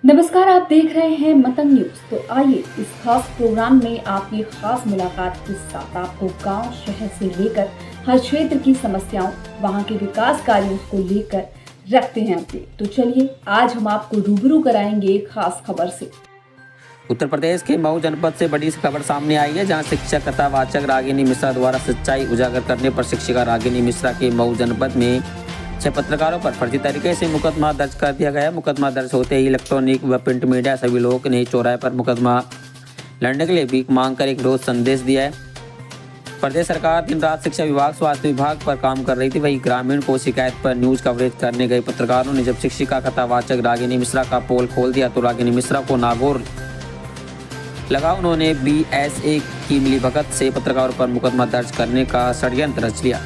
नमस्कार, आप देख रहे हैं मतंग न्यूज। तो आइए इस खास प्रोग्राम में आपकी खास मुलाकात के साथ आपको गांव शहर से लेकर हर क्षेत्र की समस्याओं, वहां के विकास कार्यों को लेकर रखते हैं अपडेट। तो चलिए आज हम आपको रूबरू कराएंगे एक खास खबर से। उत्तर प्रदेश के मऊ जनपद से बड़ी खबर सामने आई है, जहां शिक्षक कथावाचक रागिनी मिश्रा द्वारा सच्चाई उजागर करने पर शिक्षिका रागिनी मिश्रा के मऊ जनपद में 6 पत्रकारों पर फर्जी तरीके से मुकदमा दर्ज कर दिया गया। मुकदमा दर्ज होते ही इलेक्ट्रॉनिक व प्रिंट मीडिया सभी लोगों ने चौराहे पर मुकदमा लड़ने के लिए भीख मांग कर एक रोज संदेश दिया है। प्रदेश सरकार दिन रात शिक्षा विभाग, स्वास्थ्य विभाग पर काम कर रही थी। वहीं ग्रामीण को शिकायत पर न्यूज कवरेज करने गए पत्रकारों ने जब शिक्षिका कथावाचक रागिनी मिश्रा का पोल खोल दिया तो रागिनी मिश्रा को नागौर लगा। उन्होंने BSA की मिलीभगत से पत्रकारों पर मुकदमा दर्ज करने का षड्यंत्र रच लिया।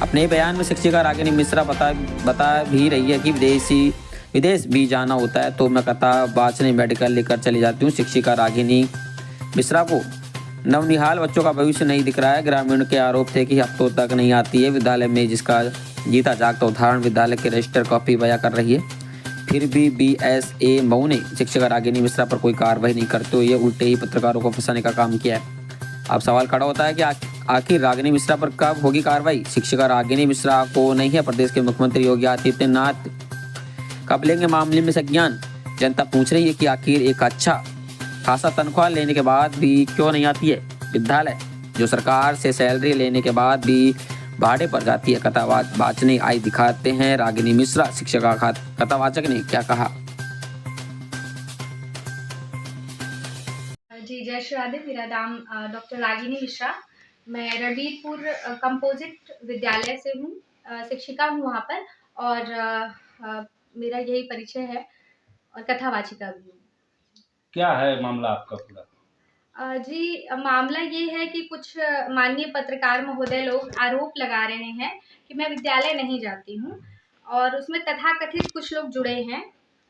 अपने बयान में शिक्षिका रागिनी मिश्रा बता भी रही है कि विदेश भी जाना होता है तो मैं कथा वाचने मेडिकल लेकर चली जाती हूँ। शिक्षिका रागिनी मिश्रा को नवनिहाल बच्चों का भविष्य नहीं दिख रहा है। ग्रामीण के आरोप थे कि हफ्तों तक नहीं आती है विद्यालय में, जिसका जीता जागता उदाहरण विद्यालय के रजिस्टर कॉपी बयां कर रही है। फिर भी BSA मऊ ने शिक्षिका रागिनी मिश्रा पर कोई कार्रवाई नहीं करते हुए उल्टे ही पत्रकारों को फंसाने का काम किया है। अब सवाल खड़ा होता है कि आखिर रागिनी मिश्रा पर कब होगी कार्रवाई। शिक्षिका रागिनी मिश्रा को नहीं है, प्रदेश के मुख्यमंत्री योगी आदित्यनाथ कब लेंगे मामले में संज्ञान। जनता पूछ रही है कि आखिर एक अच्छा खासा तनख्वाह लेने के बाद भी क्यों नहीं आती है विद्यालय, जो सरकार से सैलरी लेने के बाद भी भाड़े पर जाती है। कथावाचने आई दिखाते हैं रागिनी मिश्रा। शिक्षिका कथावाचक ने क्या कहा। जी, जय श्री राधे। मेरा नाम डॉक्टर रागिनी मिश्रा। मैं रणवीरपुर कंपोजिट विद्यालय से हूँ, शिक्षिका हूँ वहाँ पर, और मेरा यही परिचय है और कथावाचिका भी हूँ। क्या है मामला आपका पूरा? जी, मामला ये है कि कुछ माननीय पत्रकार महोदय लोग आरोप लगा रहे हैं कि मैं विद्यालय नहीं जाती हूँ, और उसमें तथाकथित कुछ लोग जुड़े हैं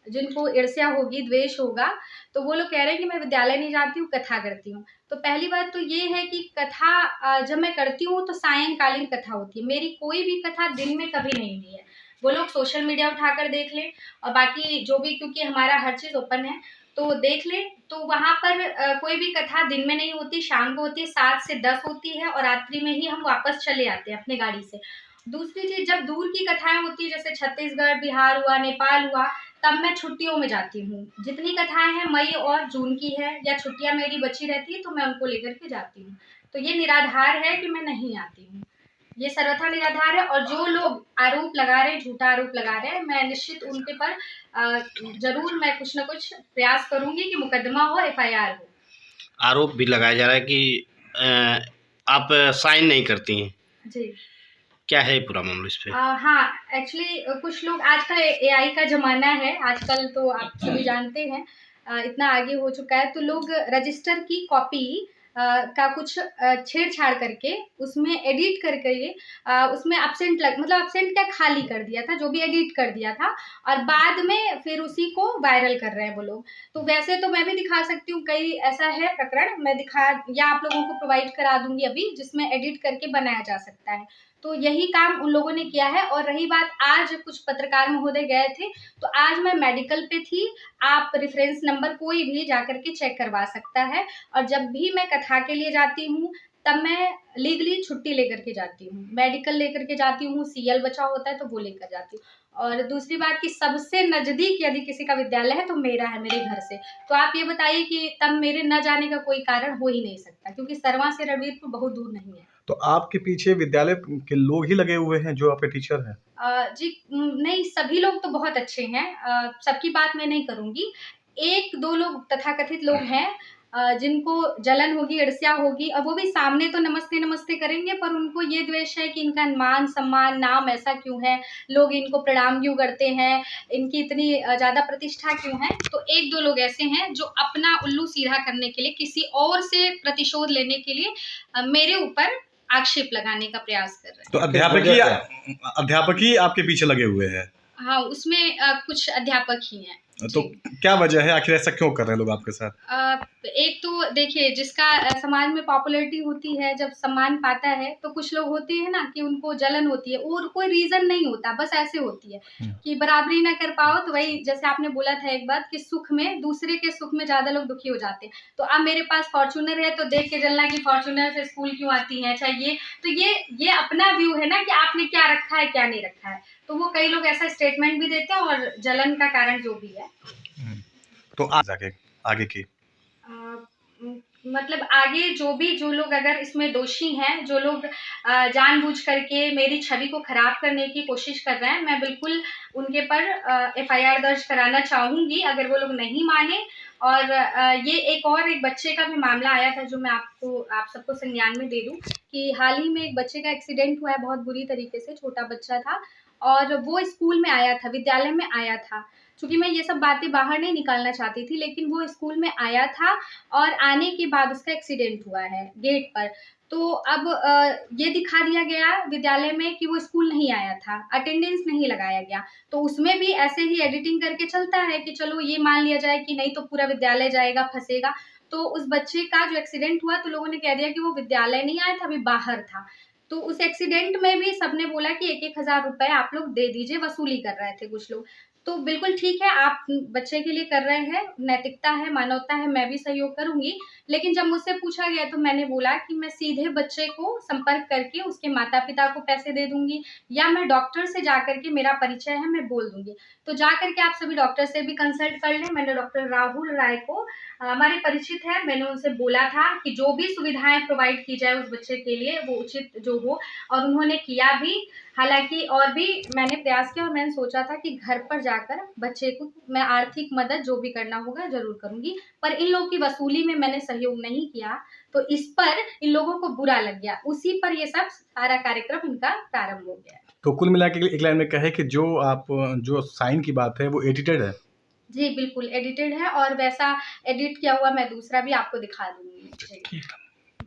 जिनको ईर्ष्या होगी, द्वेष होगा, तो वो लोग कह रहे हैं कि मैं विद्यालय नहीं जाती हूँ, कथा करती हूँ। तो पहली बात तो ये है कि कथा जब मैं करती हूँ तो सायंकालीन कथा होती है। मेरी कोई भी कथा दिन में कभी नहीं हुई है। वो लोग सोशल मीडिया उठाकर देख लें, और बाकी जो भी, क्योंकि हमारा हर चीज़ ओपन है, तो देख लें। तो वहाँ पर कोई भी कथा दिन में नहीं होती, शाम को होती है, 7 से 10 होती है, और रात्रि में ही हम वापस चले आते हैं अपने गाड़ी से। दूसरी चीज़, जब दूर की कथाएँ होती है, जैसे छत्तीसगढ़, बिहार हुआ, नेपाल हुआ, तब मैं छुट्टियों में जाती हूँ। जितनी कथाएँ हैं मई और जून की है, या छुट्टियाँ मेरी बची रहती है तो मैं उनको लेकर के जाती हूँ। तो ये निराधार है कि मैं नहीं आती हूँ, ये सर्वथा निराधार है। और जो लोग आरोप लगा रहे हैं, झूठा आरोप लगा रहे हैं, मैं निश्चित उनके पर ज़रूर मैं कुछ न कुछ प्रयास करूँगी कि मुकदमा हो, FIR हो। आरोप भी लगाया जा रहा है कि आप साइन नहीं करती हैं। जी। क्या है पूरा मामला इस पे? हाँ, एक्चुअली कुछ लोग, आजकल AI का ज़माना है, आजकल तो आप सभी जानते हैं, इतना आगे हो चुका है, तो लोग रजिस्टर की कॉपी का कुछ छेड़छाड़ करके उसमें एडिट करके उसमें एब्सेंट मतलब एब्सेंट क्या, खाली कर दिया था, जो भी एडिट कर दिया था, और बाद में फिर उसी को वायरल कर रहे हैं वो लोग। तो वैसे तो मैं भी दिखा सकती हूँ, कई ऐसा है प्रकरण, मैं दिखा या आप लोगों को प्रोवाइड करा दूंगी अभी, जिसमें एडिट करके बनाया जा सकता है। तो यही काम उन लोगों ने किया है। और रही बात, आज कुछ पत्रकार महोदय गए थे, तो आज मैं मेडिकल पे थी। आप रेफरेंस नंबर कोई भी जाकर के चेक करवा सकता है। और जब भी मैं कथा के लिए जाती हूँ तब मैं लीगली छुट्टी लेकर के जाती हूँ, मेडिकल लेकर के जाती हूँ, CL बचा होता है तो वो लेकर जाती हूँ। और दूसरी बात कि सबसे नज़दीक यदि किसी का विद्यालय है तो मेरा है, मेरे घर से। तो आप ये बताइए कि तब मेरे न जाने का कोई कारण हो ही नहीं सकता, क्योंकि सरवा से रणवीरपुर बहुत दूर नहीं है। तो आपके पीछे विद्यालय के लोग ही लगे हुए हैं जो आपके टीचर हैं? जी, नहीं, सभी लोग तो बहुत अच्छे हैं, सबकी बात मैं नहीं करूँगी। 1-2 लोग तथाकथित लोग हैं जिनको जलन होगी, ईर्ष्या होगी, और वो भी सामने तो नमस्ते-नमस्ते करेंगे, पर उनको ये द्वेष है कि इनका मान-सम्मान, नाम ऐसा क्यों है, लोग इनको प्रणाम क्यों करते हैं, इनकी इतनी ज़्यादा प्रतिष्ठा क्यों है। तो 1-2 लोग ऐसे हैं जो अपना उल्लू सीधा करने के लिए, किसी और से प्रतिशोध लेने के लिए मेरे ऊपर आक्षेप लगाने का प्रयास कर रहे हैं। तो अध्यापक ही आपके पीछे लगे हुए हैं? हाँ, उसमें कुछ अध्यापक ही हैं। तो क्या वजह है, आखिर ऐसा क्यों कर रहे हैं लोग आपके साथ? एक तो देखिए, जिसका समाज में पॉपुलैरिटी होती है, जब सम्मान पाता है, तो कुछ लोग होते हैं ना कि उनको जलन होती है और कोई रीज़न नहीं होता, बस ऐसे होती है कि बराबरी ना कर पाओ। तो वही जैसे आपने बोला था एक बात कि सुख में, दूसरे के सुख में ज़्यादा लोग दुखी हो जाते हैं। तो अब मेरे पास फॉर्च्यूनर है तो देख के जलना कि फॉर्च्यूनर से स्कूल क्यों आती हैं, अच्छा ये अपना व्यू है ना कि आपने क्या रखा है, क्या नहीं रखा है। तो वो कई लोग ऐसा स्टेटमेंट भी देते हैं और जलन का कारण जो भी है। तो आगे की मतलब आगे जो लोग अगर इसमें दोषी हैं, जो लोग जानबूझ करके मेरी छवि को खराब करने की कोशिश कर रहे हैं, मैं बिल्कुल उनके पर एफआईआर दर्ज कराना चाहूँगी अगर वो लोग नहीं माने। और ये एक बच्चे का भी मामला आया था जो मैं आप सबको संज्ञान में दे दूँ कि हाल ही में एक बच्चे का एक्सीडेंट हुआ है बहुत बुरी तरीके से। छोटा बच्चा था और वो स्कूल में आया था, विद्यालय में आया था। चूँकि मैं ये सब बातें बाहर नहीं निकालना चाहती थी, लेकिन वो स्कूल में आया था और आने के बाद उसका एक्सीडेंट हुआ है गेट पर। तो अब ये दिखा दिया गया विद्यालय में कि वो स्कूल नहीं आया था, अटेंडेंस नहीं लगाया गया। तो उसमें भी ऐसे ही एडिटिंग करके चलता है कि चलो ये मान लिया जाए कि नहीं तो पूरा विद्यालय जाएगा, फँसेगा। तो उस बच्चे का जो एक्सीडेंट हुआ तो लोगों ने कह दिया कि वो विद्यालय नहीं आया था, अभी बाहर था। तो उस एक्सीडेंट में भी सबने बोला कि 1-1 हज़ार रुपए आप लोग दे दीजिए, वसूली कर रहे थे कुछ लोग। तो बिल्कुल ठीक है, आप बच्चे के लिए कर रहे हैं, नैतिकता है, मानवता है, मैं भी सहयोग करूँगी। लेकिन जब मुझसे पूछा गया तो मैंने बोला कि मैं सीधे बच्चे को संपर्क करके उसके माता-पिता को पैसे दे दूँगी या मैं डॉक्टर से जाकर के, मेरा परिचय है, मैं बोल दूँगी। तो जाकर के आप सभी डॉक्टर से भी कंसल्ट कर लें। मैंने डॉक्टर राहुल राय को हमारे परिचित है, मैंने उनसे बोला था कि जो भी सुविधाएँ प्रोवाइड की जाए उस बच्चे के लिए वो उचित जो हो, और उन्होंने किया भी। हालाँकि और भी मैंने प्रयास किया और मैंने सोचा था कि घर पर जाकर बच्चे को मैं आर्थिक मदद जो भी करना होगा ज़रूर करूँगी। पर इन लोगों की वसूली में मैंने सहयोग नहीं किया, तो इस पर इन लोगों को बुरा लग गया। उसी पर ये सब सारा कार्यक्रम इनका प्रारंभ हो गया। तो कुल मिला के एक लाइन में कहे कि जो साइन की बात है वो एडिटेड है। जी, बिल्कुल एडिटेड है और वैसा एडिट किया हुआ मैं दूसरा भी आपको दिखा दूँगी। ठीक है।